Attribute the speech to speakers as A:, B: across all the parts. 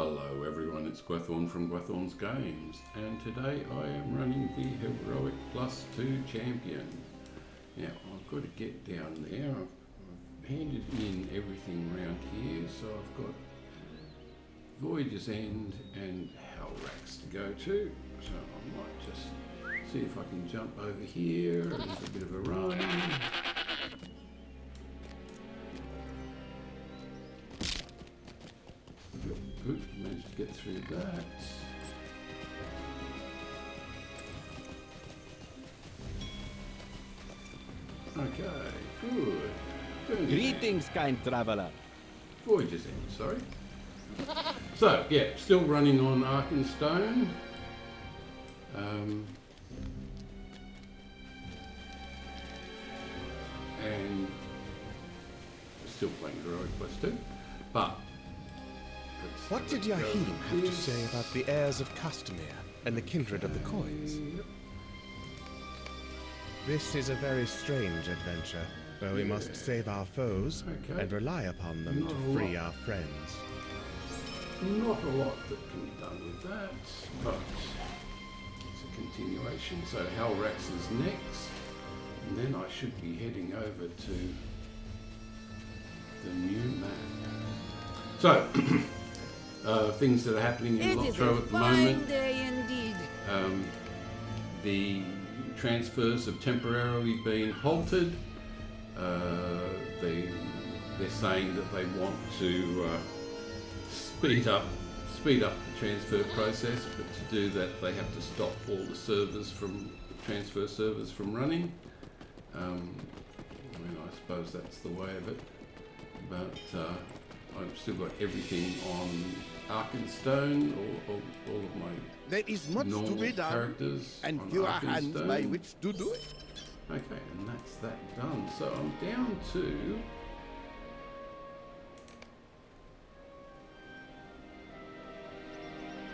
A: Hello everyone, it's Gwethorn from Gwethorn's Games, and today I am running the Heroic +2 Champion. Now I've got to get down there. I've handed in everything around here, so I've got Voyage's End and Hellracks to go to. So I might just see if I can jump over here and have a bit of a run. Good, managed to get through that. Okay, good.
B: Greetings, kind traveler.
A: Voyage's End, sorry. So, yeah, still running on Arkenstone. And still playing Heroic +2, but
C: what did Yahim have to say about the heirs of Castamere and the kindred of the coins? This is a very strange adventure, where we must save our foes and rely upon them to free our friends.
A: Not a lot that can be done with that, but it's a continuation. So Hellracks is next, and then I should be heading over to the new map. So, things that are happening in LOTRO at the moment.
D: Day indeed.
A: The transfers have temporarily been halted. They're saying that they want to speed up the transfer process, but to do that they have to stop all the transfer servers from running. I mean, I suppose that's the way of it, but I've still got everything on Arkenstone, all of my
E: there is much to be done,
A: characters
E: and
A: on
E: fewer hands
A: Arkenstone.
E: by which to do it.
A: Okay, and that's that done. So I'm down to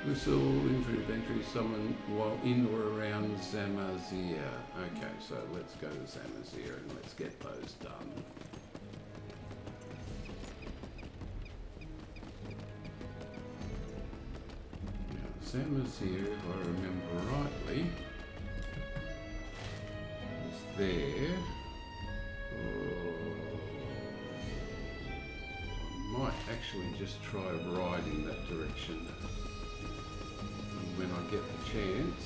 A: whistle, inventory, summon while in or around Zamazir. Okay, so let's go to Zamazir and let's get those done. Zamazir, if I remember rightly, is there. I might actually just try a ride in that direction. And when I get the chance,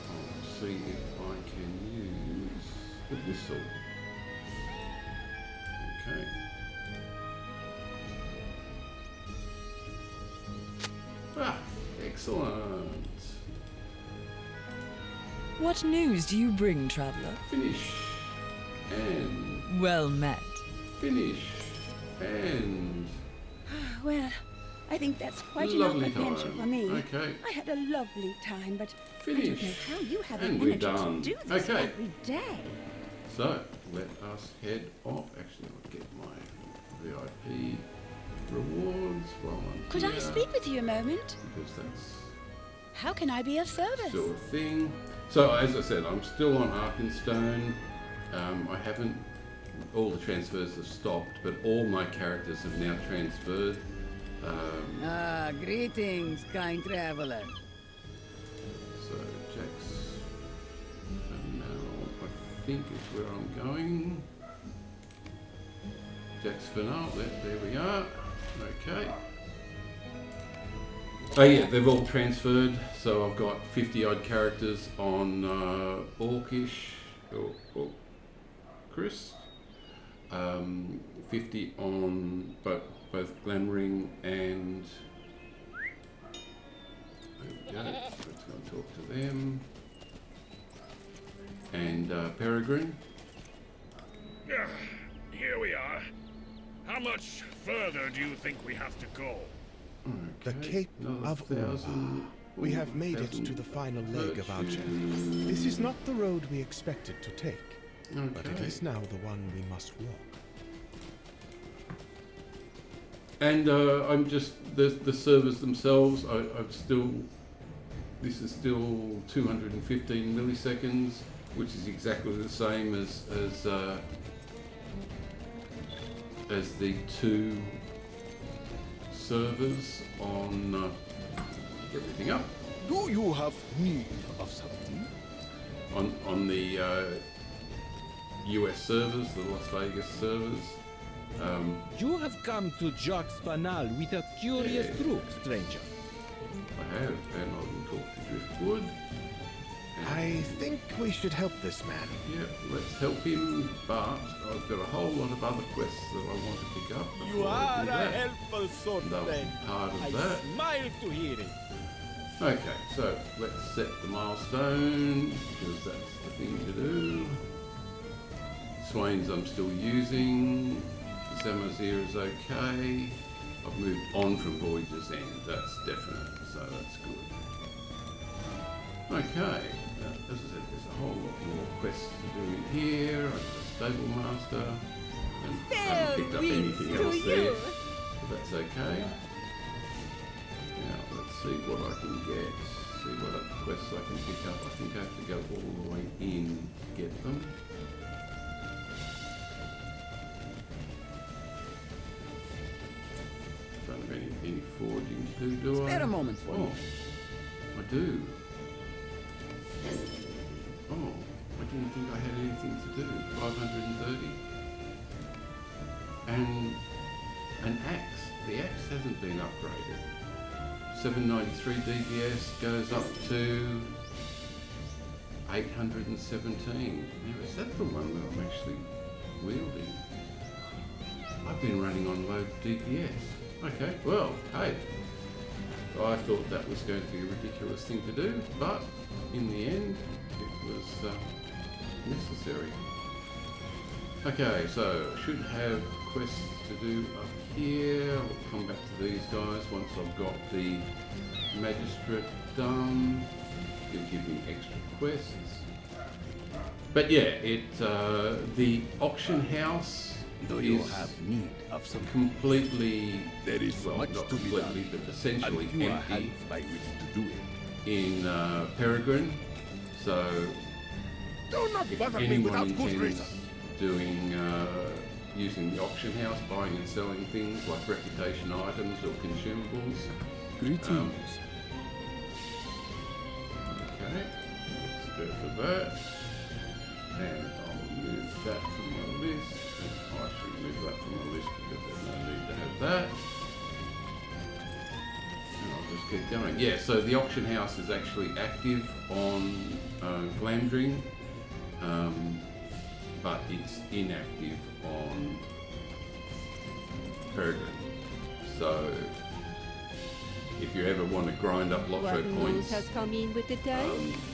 A: I'll see if I can use the whistle. Okay. Ah, excellent.
D: What news do you bring, traveller?
A: Finish. And
D: Well met.
A: finish. And
F: Well, I think that's quite
A: lovely
F: enough adventure
A: time.
F: for me.
A: Okay.
F: I had a lovely time, but
A: Finish.
F: I don't know how you have
A: And
F: the
A: we're
F: energy
A: done.
F: to do this
A: Okay.
F: every day.
A: So, let us head off. Actually, I'll get my VIP rewards while I'm
F: Could
A: here,
F: I speak with you a moment?
A: because that's
F: How can I be of service?
A: still a thing. So, as I said, I'm still on Arkenstone. I haven't, all the transfers have stopped, but all my characters have now transferred.
D: Greetings, kind traveller.
A: So, Jack's Finale, I think is where I'm going. Jack's Finale, there we are. Okay. Oh yeah, they've all transferred, so I've got 50 odd characters on Orcish, or Chris, 50 on both Glenring and, there we go, let's go and talk to them, and Peregrine.
G: Here we are. How much further do you think we have to go?
C: The Cape
A: Another
C: of
A: 1,000.
C: Umbar. We have made it to the final leg of our journey. This is not the road we expected to take, but it is now the one we must walk.
A: And I'm just, the servers themselves, I've still, this is still 215 milliseconds, which is exactly the same as the two servers on everything up.
E: Do you have need of something?
A: On the US servers, the Las Vegas servers.
B: You have come to Jacques Fanal with a curious
A: Yeah.
B: troop, stranger.
A: I have, and I will talk to Driftwood.
C: I think we should help this man.
A: Yeah, let's help him, but I've got a whole lot of other quests that I want to pick up.
B: You
A: before I
B: are
A: do
B: a
A: that.
B: helpful sort,
A: And I'll
B: friend.
A: be part of
B: I
A: that.
B: smile to hear it.
A: Okay, so let's set the milestone, because that's the thing to do. Swains I'm still using. Zamazir is okay. I've moved on from Voyager's End, that's definite, so that's good. Okay, as I said, there's a whole lot more quests to do in here. I've got a Stable Master, and I haven't picked up anything else there, but that's okay. Now, let's see what I can get, see what other quests I can pick up. I think I have to go all the way in to get them. Don't have any forging to do, I?
D: Spare a moment for me.
A: I do. Oh, I didn't think I had anything to do. 530. And an axe. The axe hasn't been upgraded. 793 DPS goes up to 817. Now, is that the one that I'm actually wielding? I've been running on low DPS. Okay, well, hey. I thought that was going to be a ridiculous thing to do, but in the end, it was necessary. Okay, so I should have quests to do up here. I'll come back to these guys once I've got the magistrate done. It'll give me extra quests. But yeah, the auction house
E: Do you
A: is
E: have need of something?
A: completely,
E: There is
A: well,
E: much
A: not
E: to be
A: completely,
E: done,
A: but essentially
E: and you are
A: empty
E: hands by which to do it.
A: in Peregrine. So
E: Do not
A: if
E: bother me
A: anyone
E: without good
A: intends
E: reason.
A: doing using the auction house, buying and selling things like reputation items or consumables.
B: Greetings.
A: Okay, let's go for that. And I'll move that from my list. I should move that from my list because there's no need to have that. And I'll just keep going. Yeah, so the auction house is actually active on Glamdring, but it's inactive on Peregrine. So if you ever want to grind up LOTRO
H: What news
A: points,
H: has come in with the day?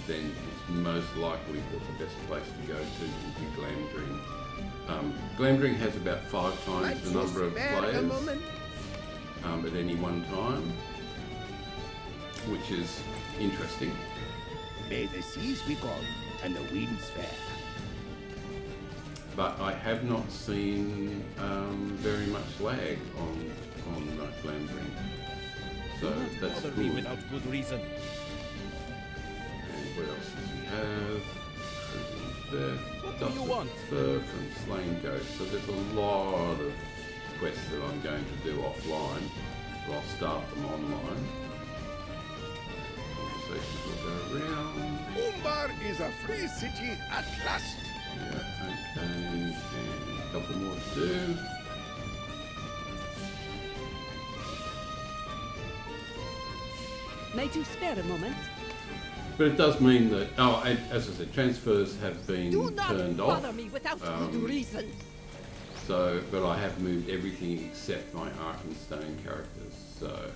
A: then it's most likely that the best place to go to would be Glamdring. Glamdring has about 5 times
E: Might
A: the
E: you
A: number of
E: spare a
A: players
E: moment?
A: at any one time, which is interesting.
E: May the seas be calm and the winds fair.
A: But I have not seen very much lag on Glamdring, so that's
B: Bother
A: cool.
B: me without good reason.
A: And what else does he have?
B: What do you want?
A: Fur from Slain Ghosts. So there's a lot of quests that I'm going to do offline, but I'll start them online. Conversations will go around.
E: Umbar is a free city at last.
A: Yeah, okay, and a couple more to do.
H: May you spare a moment?
A: But it does mean that, oh, and as I said, transfers have been
H: Do not
A: turned off.
H: bother me without good reason.
A: So, but I have moved everything except my Arkenstone characters, so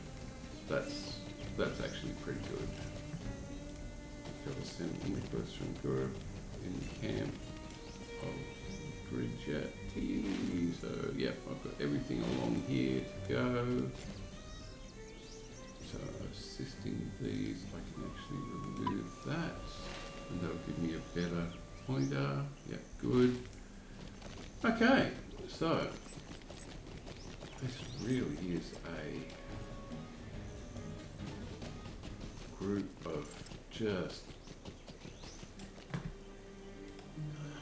A: that's actually pretty good. Got to send Nicholas from Guru in camp of Gridjati. So, yep, I've got everything along here to go. So, assisting these, I can actually remove that, and that'll give me a better pointer. Yep, good. Okay, so this really is a group of just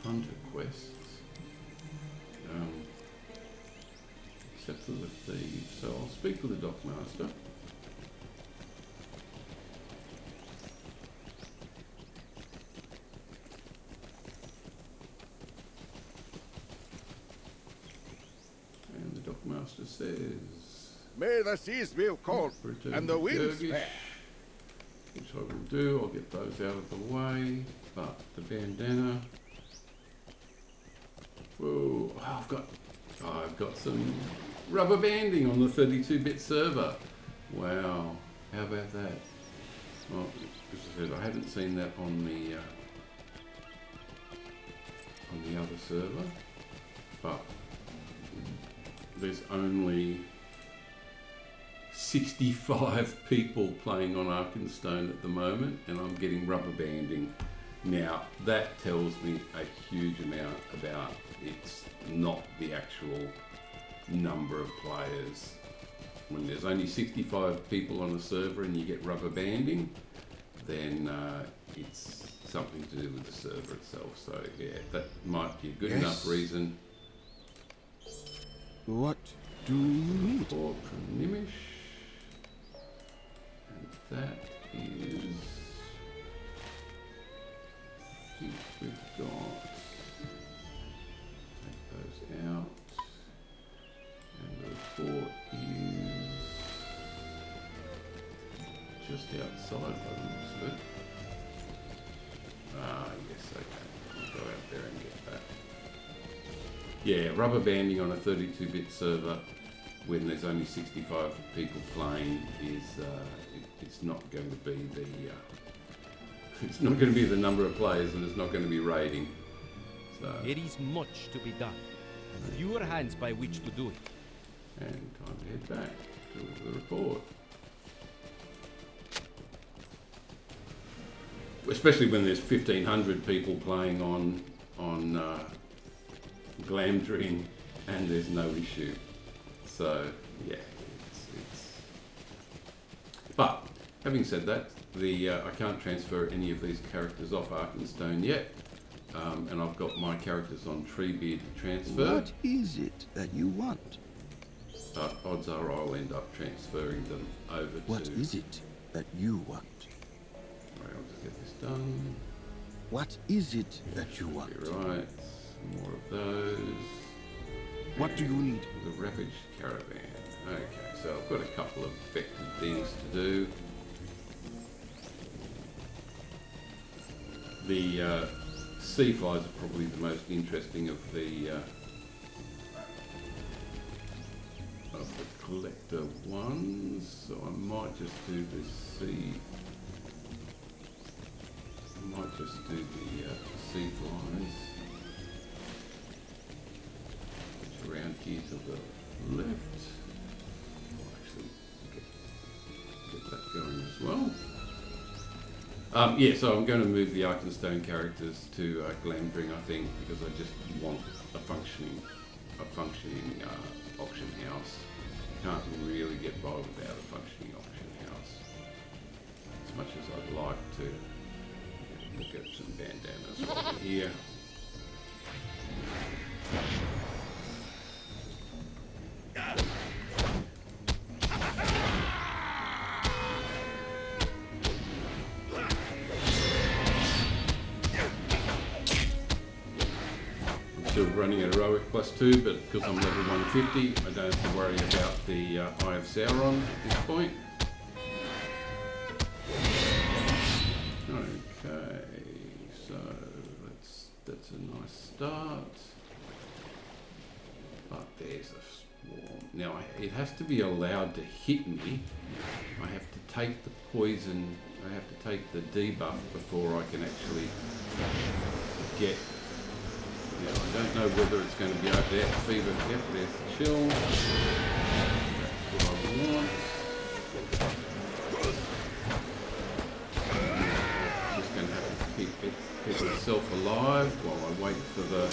A: hunter quests. except for the thieves. So I'll speak with the dockmaster. And the dockmaster says,
E: May the seas be cold
A: return
E: and the
A: to
E: winds
A: Turkish,
E: fair.
A: which I will do. I'll get those out of the way. But the bandana. Whoa! I've got some rubber banding on the 32-bit server. Wow! How about that? Well, as I said, I haven't seen that on the other server, but there's only 65 people playing on Arkenstone at the moment, and I'm getting rubber banding. Now, that tells me a huge amount about it's not the actual number of players. When there's only 65 people on a server and you get rubber banding, then it's something to do with the server itself. So yeah, that might be a good enough reason.
E: What do you need?
A: Report from Nimish. And that is... I think we've got... Take those out. And the report is... just outside by the looks of it. Ah, yes, okay. I'll go out there and get that. Yeah, rubber banding on a 32-bit server when there's only 65 people playing is it's not going to be the it's not going to be the number of players, and it's not going to be raiding. So
B: There is much to be done. Fewer hands by which to do it.
A: and time to head back to the report. Especially when there's 1,500 people playing on Glamdring and there's no issue. So yeah, it's. But having said that, I can't transfer any of these characters off Arkenstone yet, and I've got my characters on Treebeard to transfer.
E: What is it that you want?
A: But odds are I'll end up transferring them over to.
E: What is it that you want?
A: Right, I'll just get this done.
E: What is it that you want?
A: Be right. Some more of those.
E: What do you need?
A: The Ravaged Caravan. Okay, so I've got a couple of vectored things to do. The sea flies are probably the most interesting of the collector ones. So I might just do the sea. I might just do the sea flies. Around here to the left. I'll actually get that going as well. Yeah, so I'm going to move the Arkenstone characters to Glamdring, I think, because I just want a functioning auction house. Can't really get by without a functioning auction house. As much as I'd like to. Look at some bandanas over here. Still running at heroic +2, but because I'm level 150, I don't have to worry about the Eye of Sauron at this point. Okay, so that's a nice start. But there's a swarm. Now it has to be allowed to hit me. I have to take the poison. I have to take the debuff before I can actually get. Now, I don't know whether it's going to be over there. Fever, yep, there's the chill. That's what I want. Just going to have to keep myself alive while I wait for the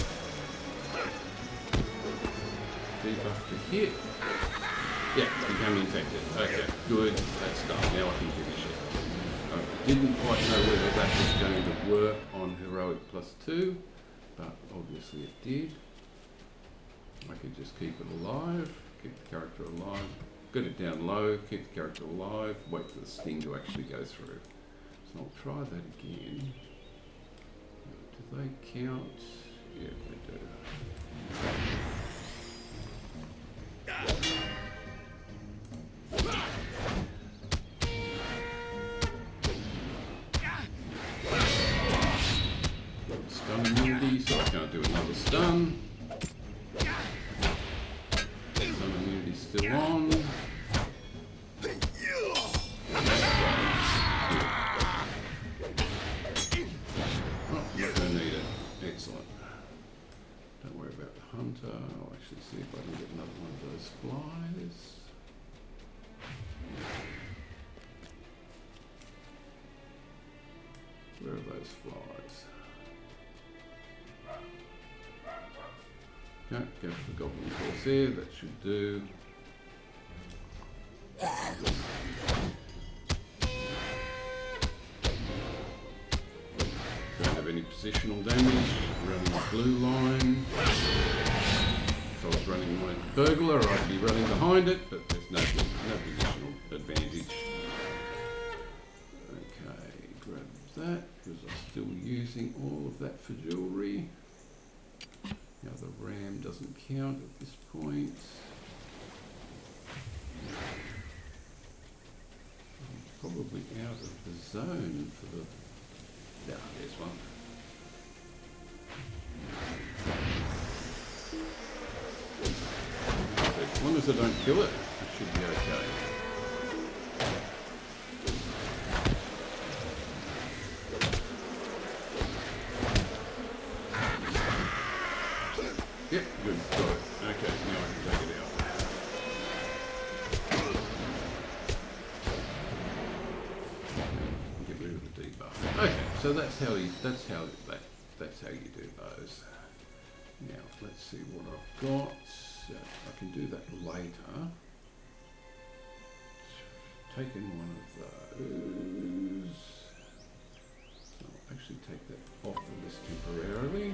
A: debuff to hit. Yeah, become infected. Okay, good. That's done. Now I can finish it. I didn't quite know whether that was going to work on heroic +2. But obviously it did. I could just keep it alive, keep the character alive. Get it down low, keep the character alive, wait for the sting to actually go through. So I'll try that again. Do they count? Yeah, they do. Stun immunity, so I can't do another stun. Stun immunity still on. Don't need it. Excellent. Don't worry about the hunter. I'll actually see if I can get another one of those flies. Where are those flies? Okay, go for the Goblin Corsair, that should do. Don't have any positional damage, running the blue line. If I was running my burglar, I'd be running behind it, but there's no positional advantage. Okay, grab that, because I'm still using all of that for jewellery. Now the ram doesn't count at this point. I'm probably out of the zone for the... Yeah, there's one. As long as I don't kill it, it should be okay. Yep, good, got it. Okay, now I can take it out. Get rid of the debuff. Okay, so that's how you do those. Now let's see what I've got. I can do that later. Taking one of those. So I'll actually take that off the list temporarily.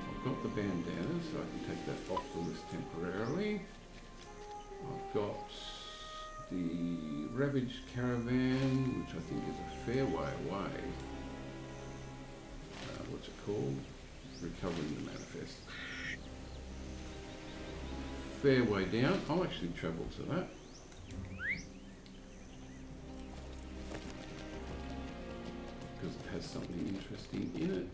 A: I've got the bandana, so I can take that off the list temporarily. I've got the Ravaged Caravan, which I think is a fair way away. What's it called? Recovering the Manifest. Fair way down. I'll actually travel to that. Because it has something interesting in it.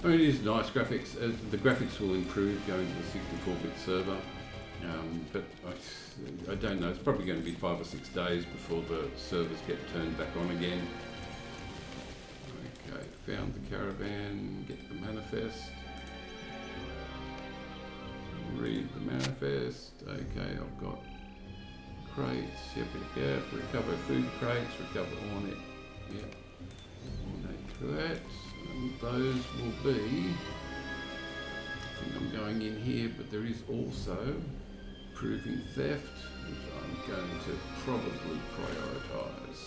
A: I mean, it is nice graphics. The graphics will improve going to the 64-bit server, but I don't know. It's probably going to be 5 or 6 days before the servers get turned back on again. Okay, found the caravan. Get the manifest. Read the manifest. Okay, I've got crates. Yep. Recover food crates. Recover ornate. Yep. Ornate for that. And those will be, I think I'm going in here, but there is also proving theft, which I'm going to probably prioritise.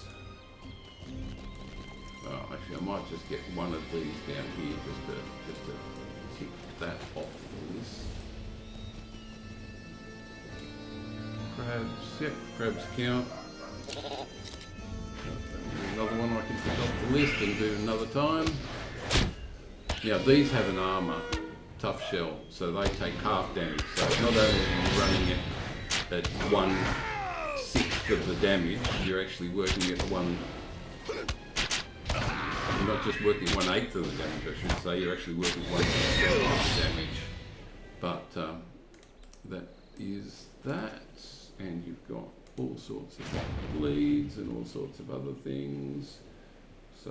A: Actually, I might just get one of these down here just to tick that off the list. Crabs, yep, crabs count. Another one I can tick off the list and do another time. Now these have an armour, tough shell, so they take half damage. So not only are you running it at 1/6 of the damage, you're actually working at you're not just working 1/8 of the damage, I should say, you're actually working 1/6 of the damage. But that is that, and you've got all sorts of bleeds and all sorts of other things. So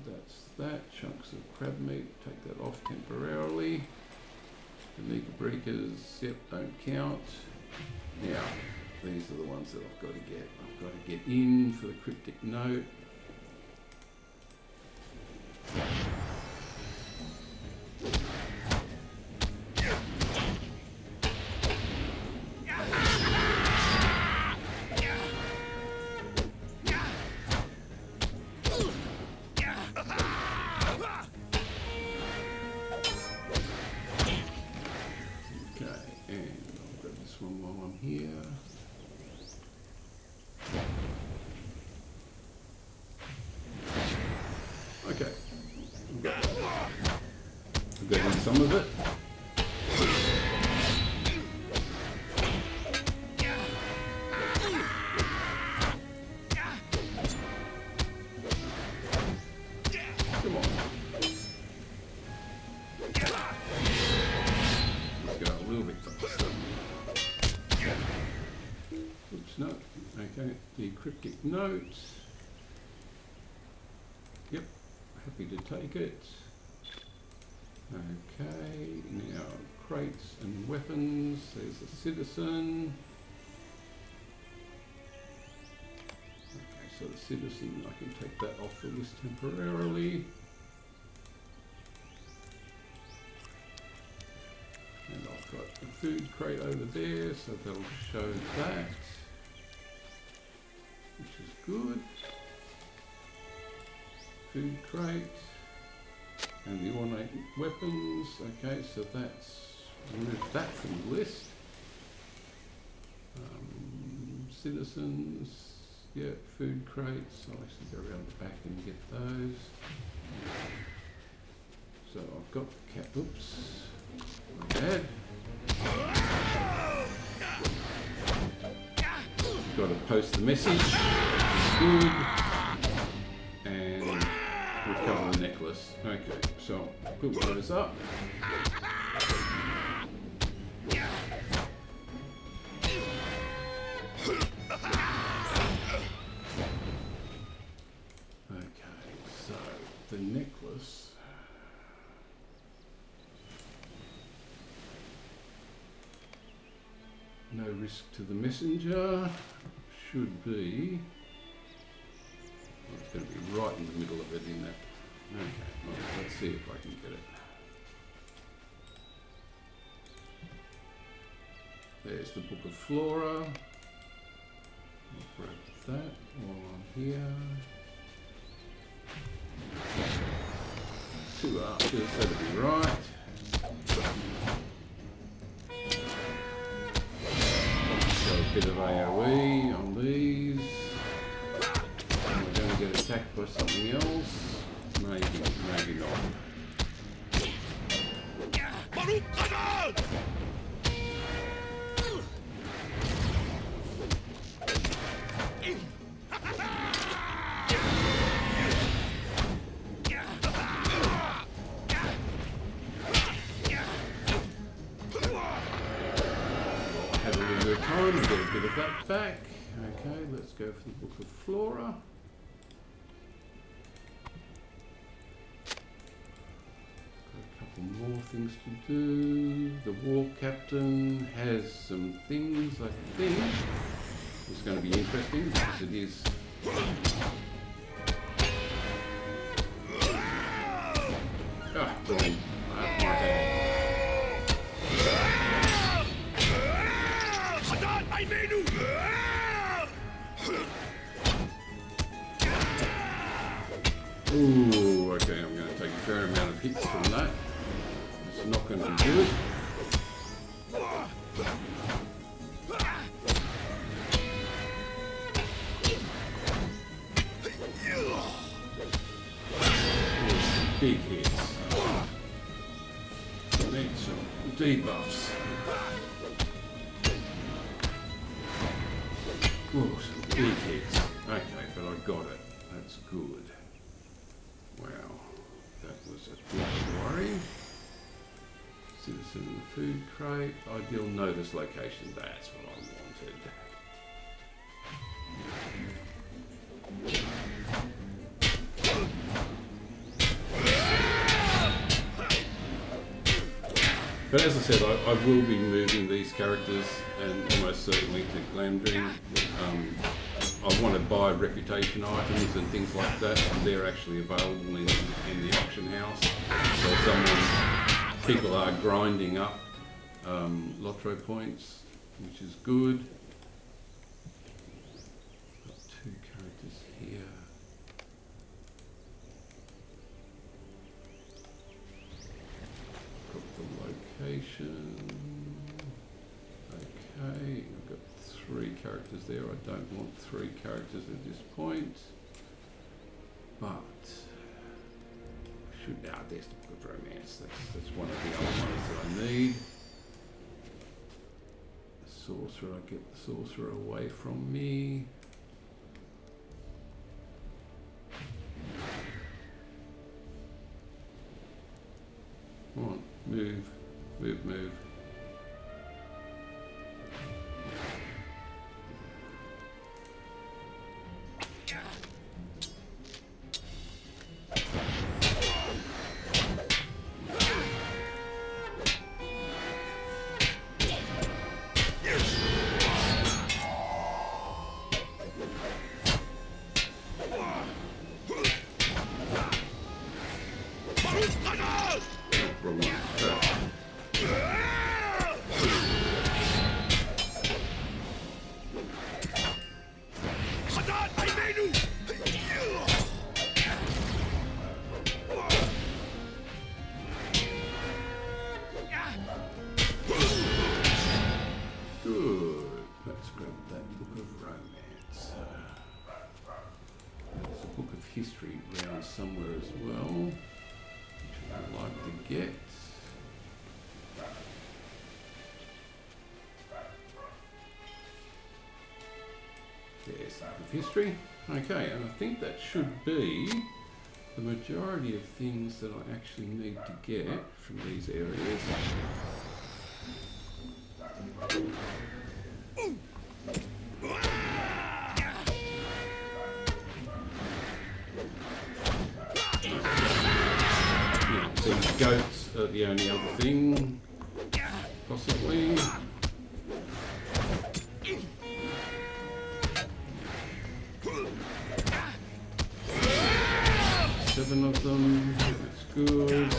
A: that's that. Chunks of crab meat, take that off temporarily. The Nika breakers, yep, don't count. Now, these are the ones that I've got to get. I've got to get in for the cryptic note. while I'm here. Okay. I've got in some of it. Come on. Let's go a little bit faster. Oops, no. Okay, the cryptic note. Yep, happy to take it. Okay, now crates and weapons. There's a citizen. Okay, so the citizen, I can take that off the list temporarily. And I've got the food crate over there, so that'll show that, which is good. Food crate. And the ornate weapons, okay, so that's removed that from the list. Citizens, yeah, food crates, I'll actually go around the back and get those. So I've got the cat, oops, my bad. Got to post the message, good. And recover the necklace. Okay, so put those up. Okay, so the necklace. No risk to the messenger. Should be. Well, it's going to be right in the middle of it in that. Okay, well, let's see if I can get it. There's the Book of Flora. I'll grab that while I'm here. 2 archers, that'll be right. So a bit of AoE on these. Am I going to get attacked by something else? Maybe, maybe not. Have a little bit of time to get a bit of that back. Okay, let's go for the Book of Flora. More things to do. The war captain has some things, I think. It's going to be interesting because it is. Ah, boom. My bad. Ooh, okay, I'm going to take a fair amount of hits from that. It's not going to be good. Big hits. Need some debuffs. Oh, some big hits. Okay, but I got it. That's good. Wow, that was a good worry. Citizen in the food crate. Ideal notice location. That's what I wanted. But as I said, I will be moving these characters and almost certainly to Glamdring. I want to buy reputation items and things like that, and they're actually available in the auction house. So people are grinding up LOTRO points, which is good. Got 2 characters here. Got the location. Okay. I've got 3 characters there. I don't want 3 characters at this point. But should there's the Book of Romance. That's one of the other ones that I need. The Sorcerer, I get the Sorcerer away from me. Come on, move, move, move. Somewhere as well, which I'd like to get. There's some of history. Okay, and I think that should be the majority of things that I actually need to get from these areas. These goats are the only other thing, possibly. 7 of them, that's good.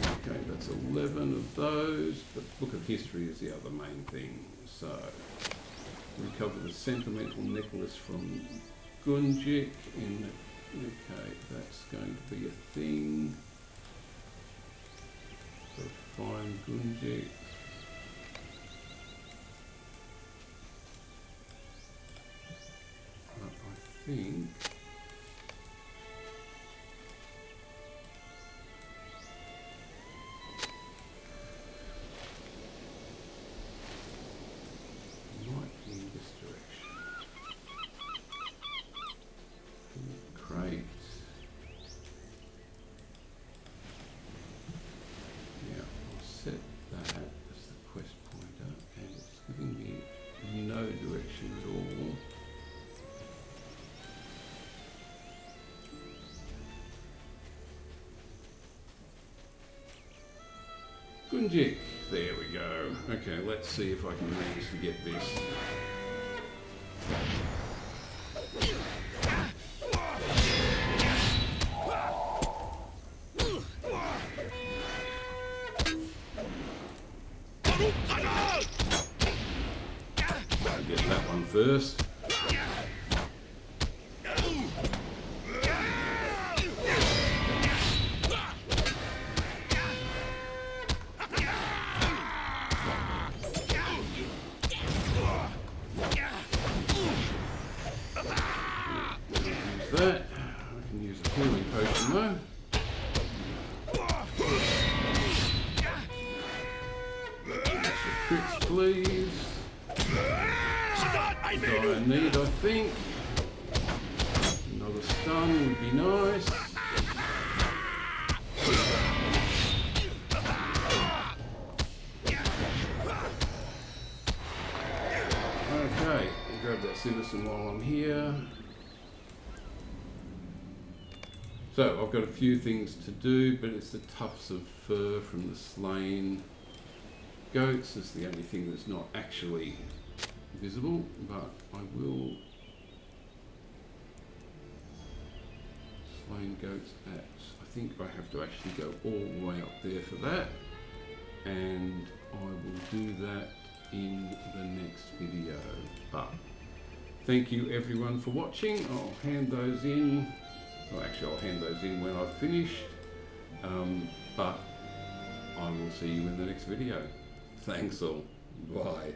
A: Okay, that's 11 of those, but Book of History is the other main thing. So, recover the Sentimental Necklace from Gunjik in the, okay, that's going to be a thing. So find Gunjik. I think might be in this direction. Great. Yeah, I'll set that as the quest pointer, and it's giving me no direction at all. Gunjik, there we go. Okay, let's see if I can manage to get this. I'll get that one first. That. I can use a healing potion though. Extra crits, please. I need, I think. Another stun would be nice. Okay, I'll grab that citizen while I'm here. So I've got a few things to do, but it's the tufts of fur from the slain goats. It's the only thing that's not actually visible, but I will slain goats at, I think I have to actually go all the way up there for that, and I will do that in the next video. But thank you everyone for watching. I'll hand those in. Well, actually, I'll hand those in when I've finished, but I I will see you in the next video. Thanks all. Bye.